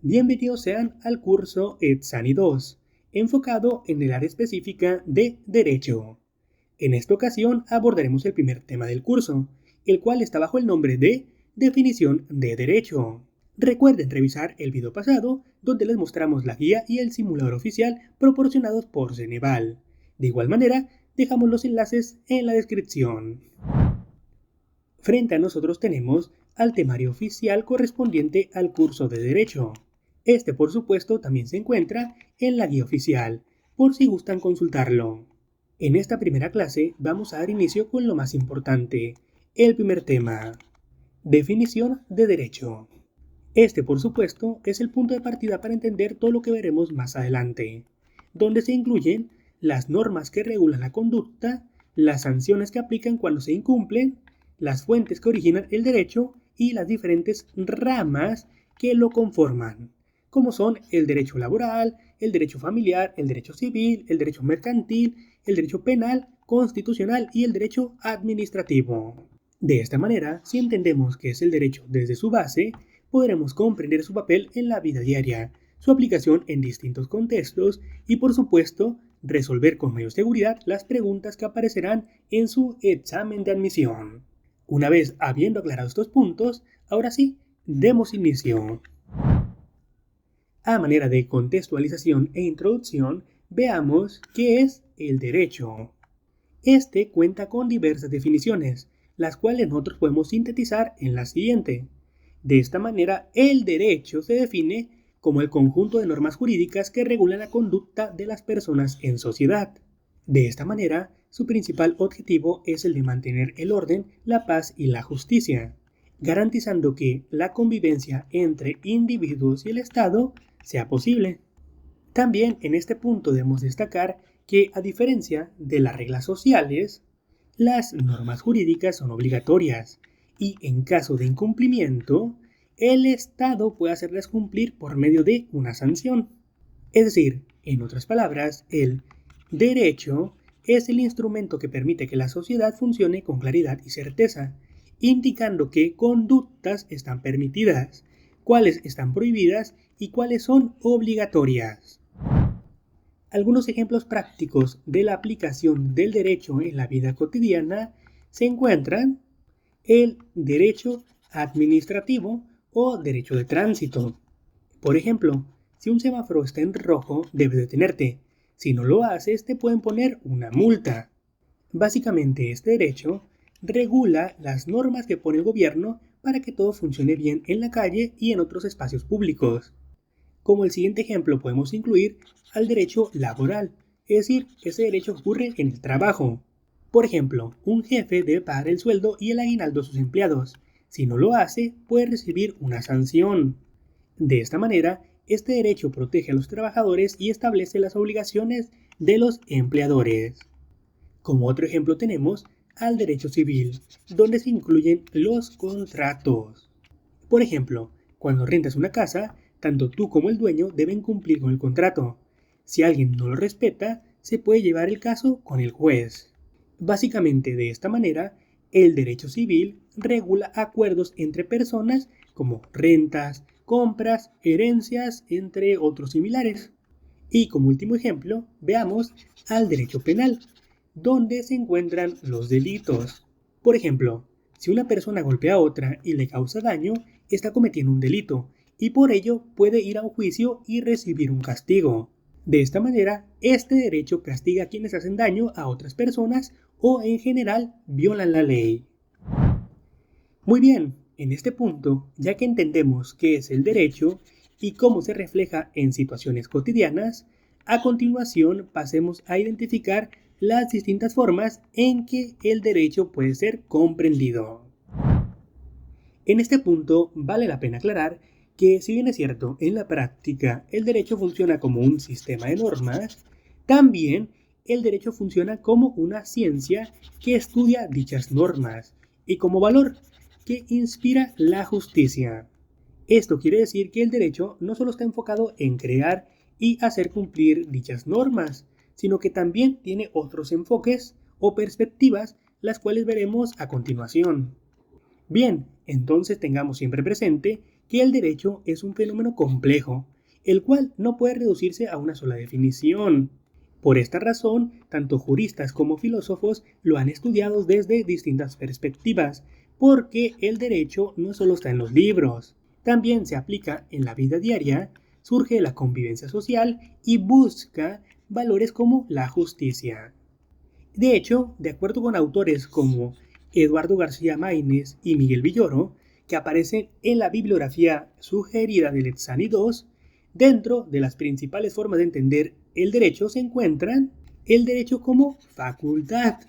Bienvenidos sean al curso ETSANI 2, enfocado en el área específica de Derecho. En esta ocasión abordaremos el primer tema del curso, el cual está bajo el nombre de Definición de Derecho. Recuerden revisar el video pasado, donde les mostramos la guía y el simulador oficial proporcionados por Ceneval. De igual manera, dejamos los enlaces en la descripción. Frente a nosotros tenemos al temario oficial correspondiente al curso de Derecho. Este, por supuesto, también se encuentra en la guía oficial, por si gustan consultarlo. En esta primera clase vamos a dar inicio con lo más importante, el primer tema, definición de derecho. Este, por supuesto, es el punto de partida para entender todo lo que veremos más adelante, donde se incluyen las normas que regulan la conducta, las sanciones que aplican cuando se incumplen, las fuentes que originan el derecho y las diferentes ramas que lo conforman, como son el derecho laboral, el derecho familiar, el derecho civil, el derecho mercantil, el derecho penal, constitucional y el derecho administrativo. De esta manera, si entendemos qué es el derecho desde su base, podremos comprender su papel en la vida diaria, su aplicación en distintos contextos y, por supuesto, resolver con mayor seguridad las preguntas que aparecerán en su examen de admisión. Una vez habiendo aclarado estos puntos, ahora sí, demos inicio. A manera de contextualización e introducción, veamos qué es el derecho. Este cuenta con diversas definiciones, las cuales nosotros podemos sintetizar en la siguiente. De esta manera, el derecho se define como el conjunto de normas jurídicas que regulan la conducta de las personas en sociedad. De esta manera, su principal objetivo es el de mantener el orden, la paz y la justicia, garantizando que la convivencia entre individuos y el Estado sea posible. También en este punto debemos destacar que, a diferencia de las reglas sociales, las normas jurídicas son obligatorias y, en caso de incumplimiento, el Estado puede hacerlas cumplir por medio de una sanción. Es decir, en otras palabras, el derecho es el instrumento que permite que la sociedad funcione con claridad y certeza, indicando qué conductas están permitidas, cuáles están prohibidas y cuáles son obligatorias. Algunos ejemplos prácticos de la aplicación del derecho en la vida cotidiana se encuentran el derecho administrativo o derecho de tránsito. Por ejemplo, si un semáforo está en rojo, debes detenerte. Si no lo haces, te pueden poner una multa. Básicamente, este derecho regula las normas que pone el gobierno para que todo funcione bien en la calle y en otros espacios públicos. Como el siguiente ejemplo podemos incluir al derecho laboral, es decir, ese derecho ocurre en el trabajo. Por ejemplo, un jefe debe pagar el sueldo y el aguinaldo a sus empleados. Si no lo hace, puede recibir una sanción. De esta manera, este derecho protege a los trabajadores y establece las obligaciones de los empleadores. Como otro ejemplo tenemos al derecho civil, donde se incluyen los contratos. Por ejemplo, cuando rentas una casa, tanto tú como el dueño deben cumplir con el contrato. Si alguien no lo respeta, se puede llevar el caso con el juez. Básicamente, de esta manera, el derecho civil regula acuerdos entre personas como rentas, compras, herencias, entre otros similares. Y como último ejemplo, veamos al derecho penal, donde se encuentran los delitos. Por ejemplo, si una persona golpea a otra y le causa daño, está cometiendo un delito y por ello puede ir a un juicio y recibir un castigo. De esta manera, este derecho castiga a quienes hacen daño a otras personas o en general violan la ley. Muy bien, en este punto, ya que entendemos qué es el derecho y cómo se refleja en situaciones cotidianas, a continuación pasemos a identificar las distintas formas en que el derecho puede ser comprendido. En este punto vale la pena aclarar que, si bien es cierto, en la práctica el derecho funciona como un sistema de normas, también el derecho funciona como una ciencia que estudia dichas normas y como valor que inspira la justicia. Esto quiere decir que el derecho no solo está enfocado en crear y hacer cumplir dichas normas, sino que también tiene otros enfoques o perspectivas, las cuales veremos a continuación. Bien, entonces tengamos siempre presente que el derecho es un fenómeno complejo, el cual no puede reducirse a una sola definición. Por esta razón, tanto juristas como filósofos lo han estudiado desde distintas perspectivas, porque el derecho no solo está en los libros, también se aplica en la vida diaria, surge de la convivencia social y busca valores como la justicia. De hecho, de acuerdo con autores como Eduardo García Maínez y Miguel Villoro, que aparecen en la bibliografía sugerida del Etsani II, dentro de las principales formas de entender el derecho se encuentran el derecho como facultad,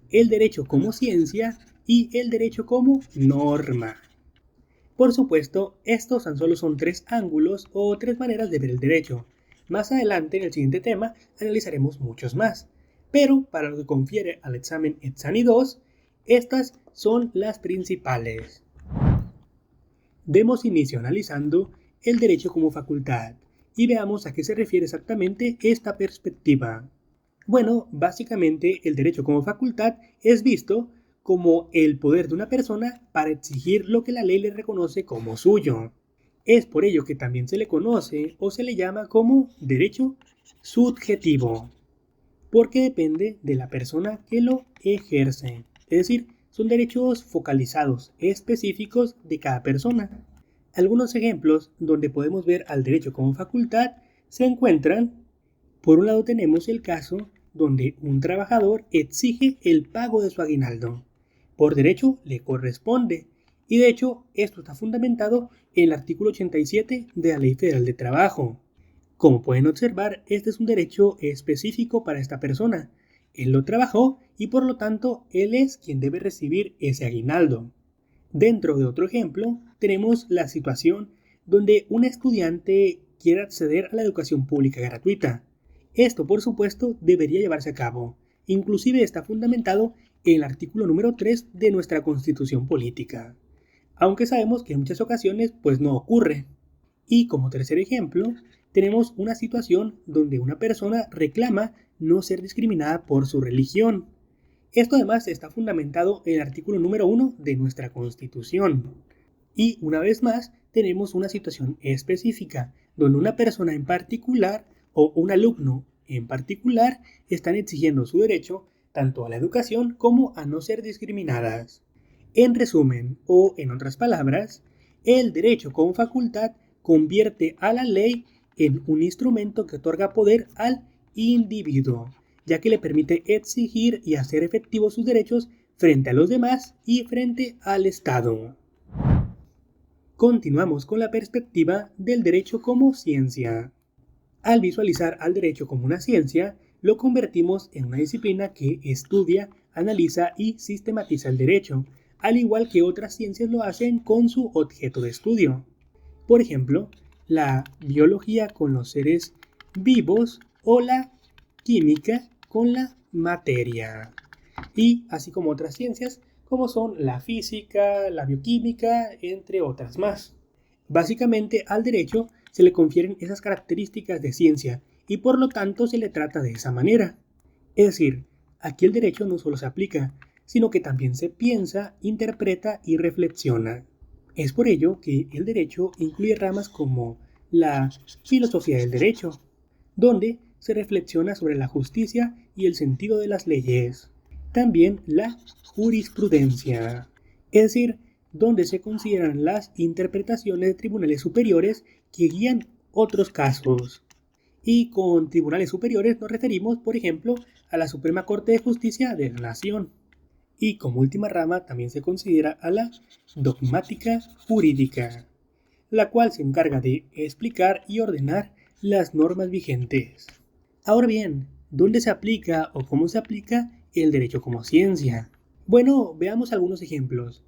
el derecho como ciencia y el derecho como norma. Por supuesto, estos tan solo son tres ángulos o tres maneras de ver el derecho. Más adelante, en el siguiente tema, analizaremos muchos más. Pero, para lo que confiere al examen Etsani II, estas son las principales. Demos inicio analizando el derecho como facultad y veamos a qué se refiere exactamente esta perspectiva. Bueno, básicamente el derecho como facultad es visto como el poder de una persona para exigir lo que la ley le reconoce como suyo. Es por ello que también se le conoce o se le llama como derecho subjetivo, porque depende de la persona que lo ejerce. Es decir, son derechos focalizados, específicos de cada persona. Algunos ejemplos donde podemos ver al derecho como facultad se encuentran, por un lado tenemos el caso donde un trabajador exige el pago de su aguinaldo. Por derecho le corresponde, y de hecho esto está fundamentado en el artículo 87 de la Ley Federal de Trabajo. Como pueden observar, este es un derecho específico para esta persona. Él lo trabajó y por lo tanto él es quien debe recibir ese aguinaldo. Dentro de otro ejemplo, tenemos la situación donde un estudiante quiere acceder a la educación pública gratuita. Esto, por supuesto, debería llevarse a cabo. Inclusive está fundamentado en el artículo número 3 de nuestra Constitución Política. Aunque sabemos que en muchas ocasiones pues no ocurre. Y como tercer ejemplo, tenemos una situación donde una persona reclama no ser discriminada por su religión. Esto además está fundamentado en el artículo número 1 de nuestra Constitución. Y una vez más, tenemos una situación específica, donde una persona en particular o un alumno en particular están exigiendo su derecho tanto a la educación como a no ser discriminadas. En resumen, o en otras palabras, el derecho como facultad convierte a la ley en un instrumento que otorga poder al individuo, ya que le permite exigir y hacer efectivos sus derechos frente a los demás y frente al Estado. Continuamos con la perspectiva del derecho como ciencia. Al visualizar al derecho como una ciencia, lo convertimos en una disciplina que estudia, analiza y sistematiza el derecho, al igual que otras ciencias lo hacen con su objeto de estudio. Por ejemplo, la biología con los seres vivos o la química con la materia. Y así como otras ciencias como son la física, la bioquímica, entre otras más. Básicamente al derecho se le confieren esas características de ciencia y por lo tanto se le trata de esa manera. Es decir, aquí el derecho no solo se aplica, sino que también se piensa, interpreta y reflexiona. Es por ello que el derecho incluye ramas como la filosofía del derecho, donde se reflexiona sobre la justicia y el sentido de las leyes. También la jurisprudencia, es decir, donde se consideran las interpretaciones de tribunales superiores que guían otros casos. Y con tribunales superiores nos referimos, por ejemplo, a la Suprema Corte de Justicia de la Nación. Y como última rama también se considera a la dogmática jurídica, la cual se encarga de explicar y ordenar las normas vigentes. Ahora bien, ¿dónde se aplica o cómo se aplica el derecho como ciencia? Bueno, veamos algunos ejemplos.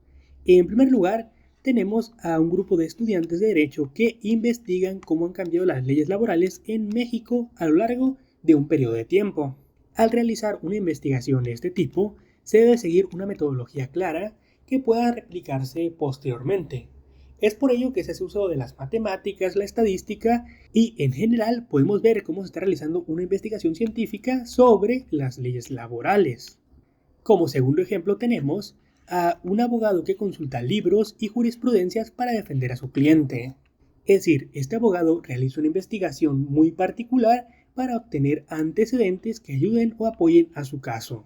En primer lugar, tenemos a un grupo de estudiantes de derecho que investigan cómo han cambiado las leyes laborales en México a lo largo de un periodo de tiempo. Al realizar una investigación de este tipo, se debe seguir una metodología clara que pueda replicarse posteriormente. Es por ello que se hace uso de las matemáticas, la estadística y en general podemos ver cómo se está realizando una investigación científica sobre las leyes laborales. Como segundo ejemplo tenemos a un abogado que consulta libros y jurisprudencias para defender a su cliente. Es decir, este abogado realiza una investigación muy particular para obtener antecedentes que ayuden o apoyen a su caso.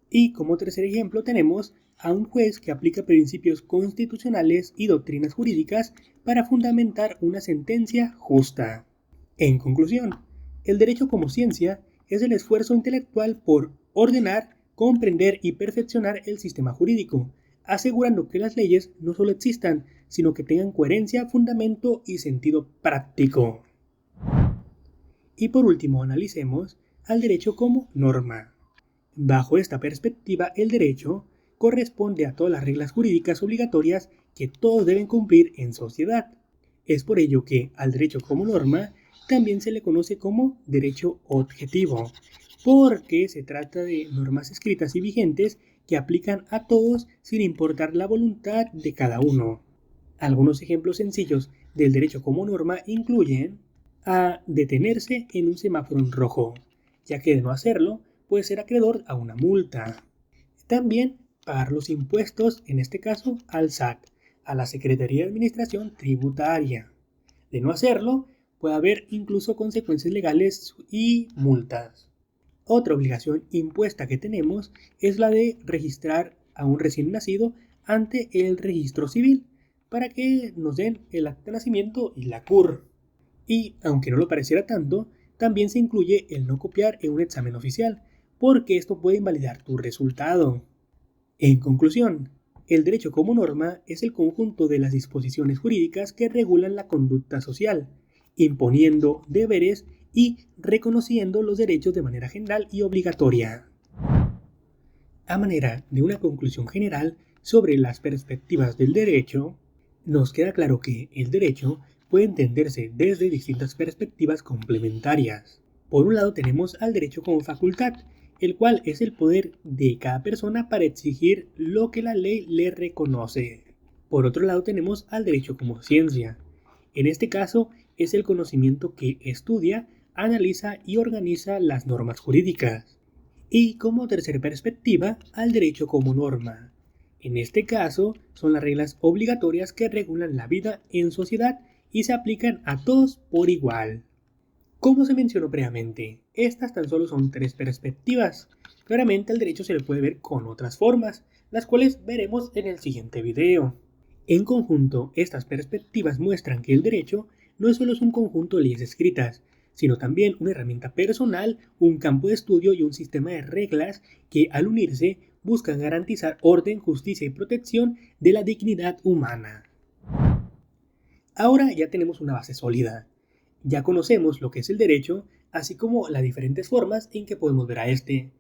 Y como tercer ejemplo tenemos a un juez que aplica principios constitucionales y doctrinas jurídicas para fundamentar una sentencia justa. En conclusión, el derecho como ciencia es el esfuerzo intelectual por ordenar, comprender y perfeccionar el sistema jurídico, asegurando que las leyes no solo existan, sino que tengan coherencia, fundamento y sentido práctico. Y por último, analicemos al derecho como norma. Bajo esta perspectiva, el derecho corresponde a todas las reglas jurídicas obligatorias que todos deben cumplir en sociedad. Es por ello que al derecho como norma también se le conoce como derecho objetivo, porque se trata de normas escritas y vigentes que aplican a todos sin importar la voluntad de cada uno. Algunos ejemplos sencillos del derecho como norma incluyen a detenerse en un semáforo en rojo, ya que de no hacerlo puede ser acreedor a una multa. También pagar los impuestos, en este caso al SAT, a la Secretaría de Administración Tributaria. De no hacerlo, puede haber incluso consecuencias legales y multas. Otra obligación impuesta que tenemos es la de registrar a un recién nacido ante el registro civil para que nos den el acta de nacimiento y la CUR. Y, aunque no lo pareciera tanto, también se incluye el no copiar en un examen oficial, porque esto puede invalidar tu resultado. En conclusión, el derecho como norma es el conjunto de las disposiciones jurídicas que regulan la conducta social, imponiendo deberes y reconociendo los derechos de manera general y obligatoria. A manera de una conclusión general sobre las perspectivas del derecho, nos queda claro que el derecho puede entenderse desde distintas perspectivas complementarias. Por un lado tenemos al derecho como facultad, el cual es el poder de cada persona para exigir lo que la ley le reconoce. Por otro lado tenemos al derecho como ciencia. En este caso es el conocimiento que estudia, analiza y organiza las normas jurídicas. Y como tercera perspectiva, al derecho como norma. En este caso son las reglas obligatorias que regulan la vida en sociedad y se aplican a todos por igual. Como se mencionó previamente, estas tan solo son tres perspectivas. Claramente al derecho se le puede ver con otras formas, las cuales veremos en el siguiente video. En conjunto, estas perspectivas muestran que el derecho no solo es un conjunto de leyes escritas, sino también una herramienta personal, un campo de estudio y un sistema de reglas que al unirse buscan garantizar orden, justicia y protección de la dignidad humana. Ahora ya tenemos una base sólida. Ya conocemos lo que es el derecho, así como las diferentes formas en que podemos ver a este.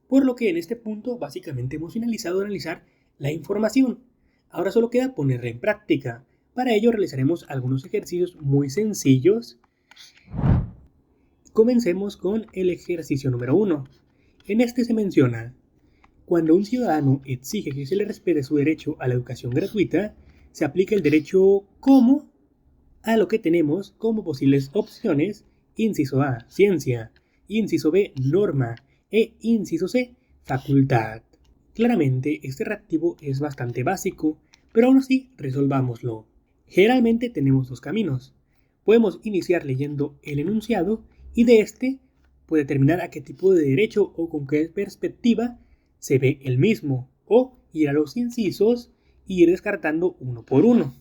Por lo que en este punto básicamente hemos finalizado de analizar la información. Ahora solo queda ponerla en práctica. Para ello realizaremos algunos ejercicios muy sencillos. Comencemos con el ejercicio número 1. En este se menciona: cuando un ciudadano exige que se le respete su derecho a la educación gratuita, se aplica el derecho como a lo que tenemos como posibles opciones: inciso A, ciencia; inciso B, norma; e inciso C, facultad. Claramente este reactivo es bastante básico, pero aún así resolvámoslo. Generalmente tenemos dos caminos. Podemos iniciar leyendo el enunciado y de este puede determinar a qué tipo de derecho o con qué perspectiva se ve el mismo, o ir a los incisos y ir descartando uno por uno.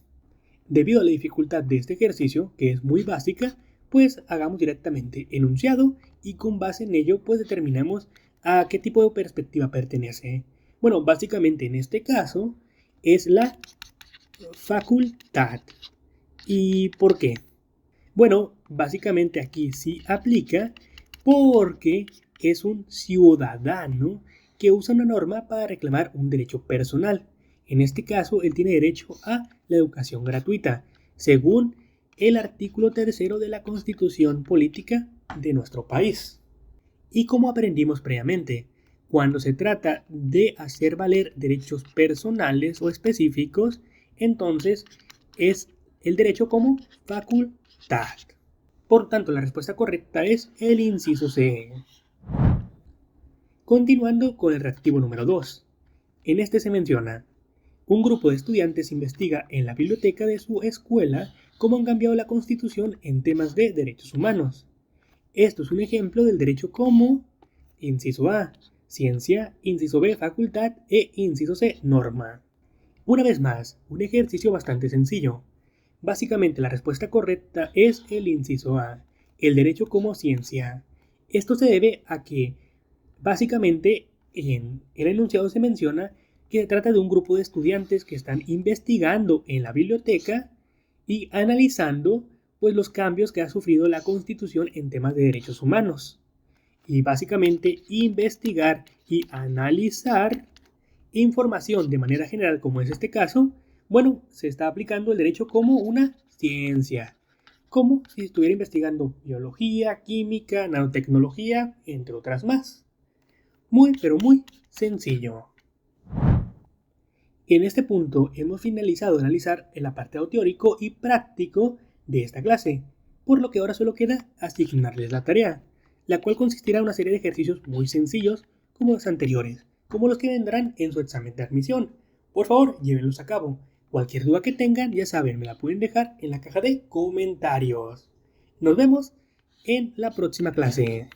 Debido a la dificultad de este ejercicio, que es muy básica, pues hagamos directamente enunciado y con base en ello pues determinamos a qué tipo de perspectiva pertenece. Bueno, básicamente en este caso es la facultad. ¿Y por qué? Bueno, básicamente aquí sí aplica porque es un ciudadano que usa una norma para reclamar un derecho personal. En este caso, él tiene derecho a la educación gratuita, según el artículo 3 de la Constitución Política de nuestro país. Y como aprendimos previamente, cuando se trata de hacer valer derechos personales o específicos, entonces es el derecho como facultad. Por tanto, la respuesta correcta es el inciso C. Continuando con el reactivo número 2. En este se menciona: Un grupo de estudiantes investiga en la biblioteca de su escuela cómo han cambiado la Constitución en temas de derechos humanos. Esto es un ejemplo del derecho como inciso A, ciencia, inciso B, facultad e inciso C, norma. Una vez más, un ejercicio bastante sencillo. Básicamente la respuesta correcta es el inciso A, el derecho como ciencia. Esto se debe a que básicamente en el enunciado se menciona que se trata de un grupo de estudiantes que están investigando en la biblioteca y analizando pues los cambios que ha sufrido la Constitución en temas de derechos humanos. Y básicamente investigar y analizar información de manera general, como es este caso, bueno, se está aplicando el derecho como una ciencia, como si estuviera investigando biología, química, nanotecnología, entre otras más. Muy, pero muy sencillo. En este punto hemos finalizado de analizar el apartado teórico y práctico de esta clase, por lo que ahora solo queda asignarles la tarea, la cual consistirá en una serie de ejercicios muy sencillos como los anteriores, como los que vendrán en su examen de admisión. Por favor, llévenlos a cabo. Cualquier duda que tengan, ya saben, me la pueden dejar en la caja de comentarios. Nos vemos en la próxima clase.